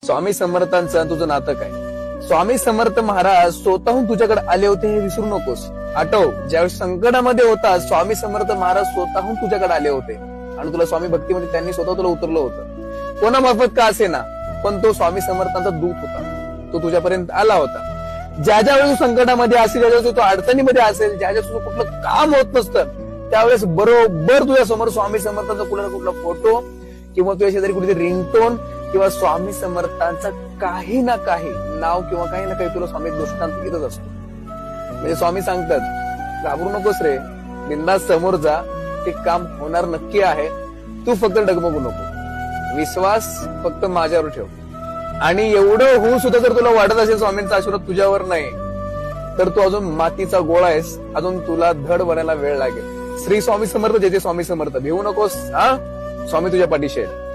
स्वामी समर्थांचं तुझं नातं काय? स्वामी समर्थ महाराज स्वतःहून तुझ्याकडे आले होते हे विसरू नकोस. आठव, ज्यावेळेस संकटामध्ये होता स्वामी समर्थ महाराज स्वतःहून तुझ्याकडे आले होते आणि तुला स्वामी भक्तीमध्ये त्यांनी स्वतः तुला उतरलं होतं. कोणामार्फत का असे ना, पण तो स्वामी समर्थांचा दूत होता. तो तुझ्यापर्यंत आला होता. ज्या वेळेस तू संकटामध्ये असेल, ज्या वेळेस तू अडचणीमध्ये असेल, ज्या तुझं कुठलं काम होत नसतं, त्यावेळेस बरोबर तुझ्या समोर स्वामी समर्थांचा कुठला ना कुठला फोटो किंवा तुझ्या शेजारी कुठेतरी रिंगटोन किंवा स्वामी समर्थांचा काही ना काही नाव किंवा काही ना काही तुला स्वामी दृष्टांत येतच असतो. म्हणजे स्वामी सांगतात, घाबरू नकोस रे, बिंदास समोर जा, ते काम होणार नक्की आहे. तू फक्त डगमगू नको, विश्वास फक्त माझ्यावर ठेव. आणि एवढं होऊ सुद्धा जर तुला वाटत असेल स्वामींचा आशीर्वाद तुझ्यावर नाही, तर तू अजून मातीचा गोळा आहेस, अजून तुला धड बनायला वेळ लागेल. श्री स्वामी समर्थ, जय जय स्वामी समर्थ. भिवू नकोस, हा, स्वामी तुझ्या पाठीशी आहे.